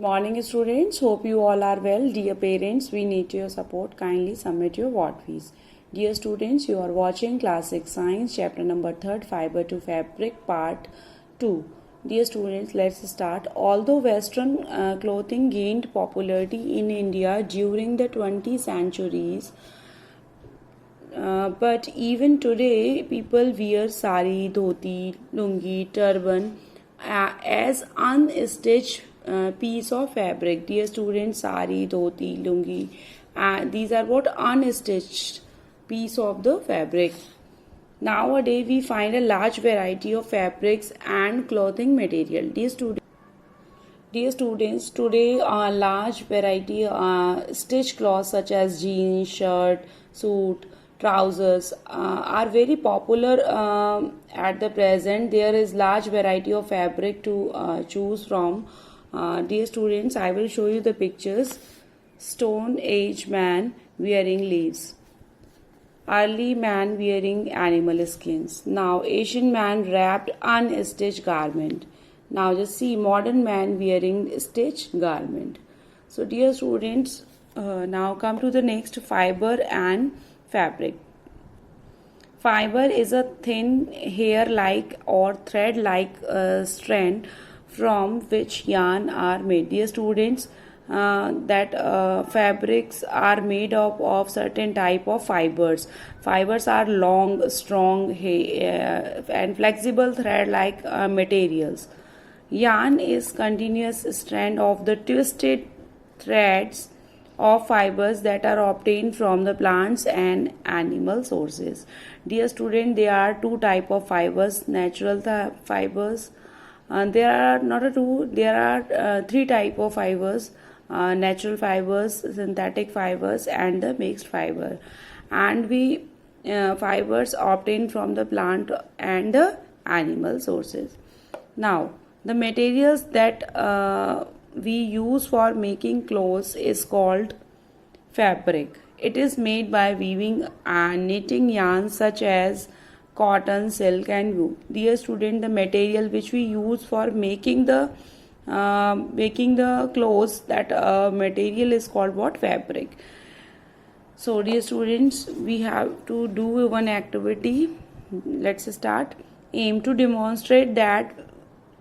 Morning students, hope you all are well. Dear parents, we need your support. Kindly submit your ward fees. Dear students, you are watching Classic Science chapter number 3, Fiber to Fabric part 2. Dear students, let's start. Although Western clothing gained popularity in India during the 20th centuries, but even today people wear sari, dhoti, lungi, turban as unstitched piece of fabric. Dear students, sari, dhoti, lungi, these are what unstitched piece of the fabric. Nowadays we find a large variety of fabrics and clothing material. Dear students, today a large variety stitched cloths such as jeans, shirt, suit, trousers are very popular at the present. There is large variety of fabric to choose from. Dear students, I will show you the pictures. Stone Age man wearing leaves. Early man wearing animal skins. Now Asian man wrapped unstitched garment. Now just see modern man wearing stitched garment. So dear students, now come to the next, fiber and fabric. Fiber is a thin hair-like or thread-like strand from which yarn are made. Dear students, fabrics are made up of certain type of fibers. Fibers are long, strong, and flexible thread-like materials. Yarn is continuous strand of the twisted threads of fibers that are obtained from the plants and animal sources. Dear student, there are two type of fibers: natural fibers. There are three type of fibers: natural fibers, synthetic fibers, and the mixed fiber. And we fibers obtained from the plant and the animal sources. Now the materials that we use for making clothes is called fabric. It is made by weaving and knitting yarns such as cotton, silk, and wool. Dear student, the material which we use for making the clothes, that material is called what? Fabric. So dear students, we have to do one activity. Let's start. Aim to demonstrate that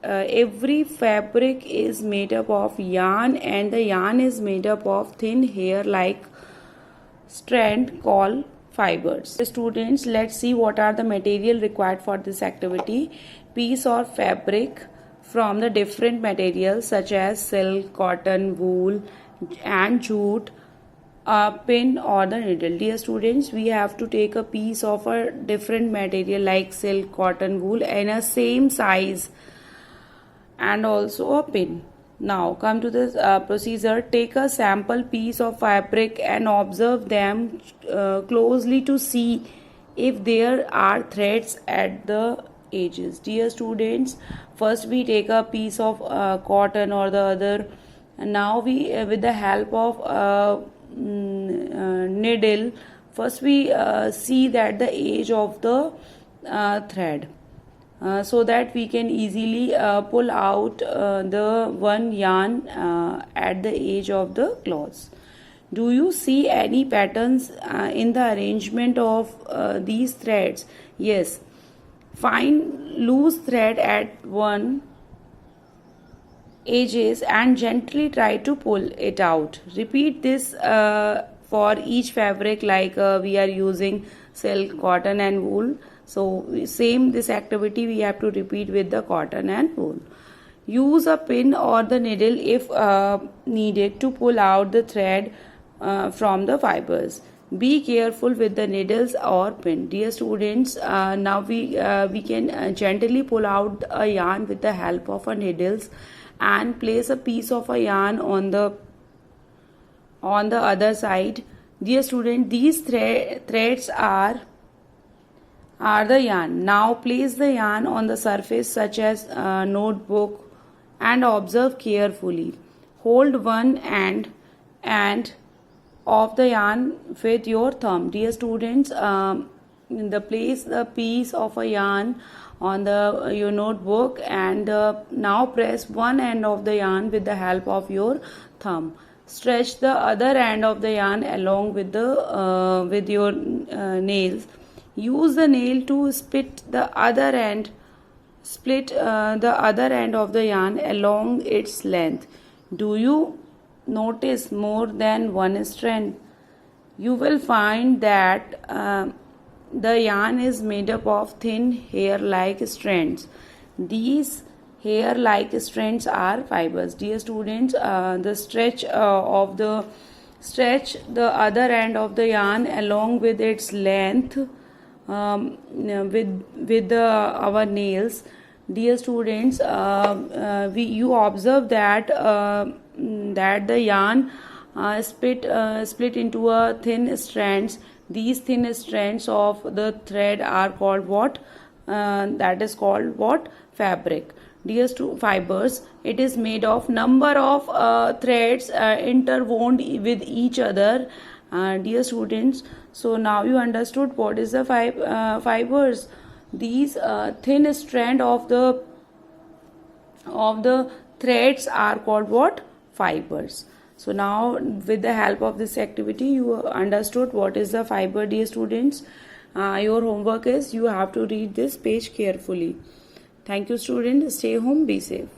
every fabric is made up of yarn, and the yarn is made up of thin hair like strand called fibers. Students, let's see what are the material required for this activity. Piece of fabric from the different materials such as silk, cotton, wool, and jute, a pin or the needle. Dear students, we have to take a piece of a different material like silk, cotton, wool, and a same size, and also a pin. Now come to this procedure. Take a sample piece of fabric and observe them closely to see if there are threads at the edges. Dear students, first we take a piece of cotton or the other, and now we with the help of needle, first we see that the edge of the thread, so that we can easily pull out the one yarn at the edge of the cloths. Do you see any patterns in the arrangement of these threads? Yes. Find loose thread at one edges and gently try to pull it out. Repeat this for each fabric, like we are using silk, cotton, and wool. So same this activity we have to repeat with the cotton and wool. Use a pin or the needle if needed to pull out the thread from the fibers. Be careful with the needles or pin. Dear students, now we can gently pull out a yarn with the help of a needles and place a piece of a yarn on the other side. Dear student, these threads are the yarn. Now place the yarn on the surface such as a notebook and observe carefully. Hold one end of the yarn with your thumb. Dear students, place the piece of a yarn on the your notebook, and now press one end of the yarn with the help of your thumb. Stretch the other end of the yarn along with the with your nails. Use the nail to split the other end of the yarn along its length. Do you notice more than one strand? You will find that the yarn is made up of thin hair-like strands. These hair-like strands are fibers. Dear students, stretch the other end of the yarn along with its length our nails. Dear students, you observe that that the yarn split into a thin strands. These thin strands of the thread are called what? That is called what? Fabric. Dear fibers, it is made of number of threads interwound with each other. Dear students, so now you understood what is the fibers. These thin strand of the threads are called what? Fibers. So now with the help of this activity you understood what is the fiber. Dear students, your homework is you have to read this page carefully. Thank you students. Stay home, be safe.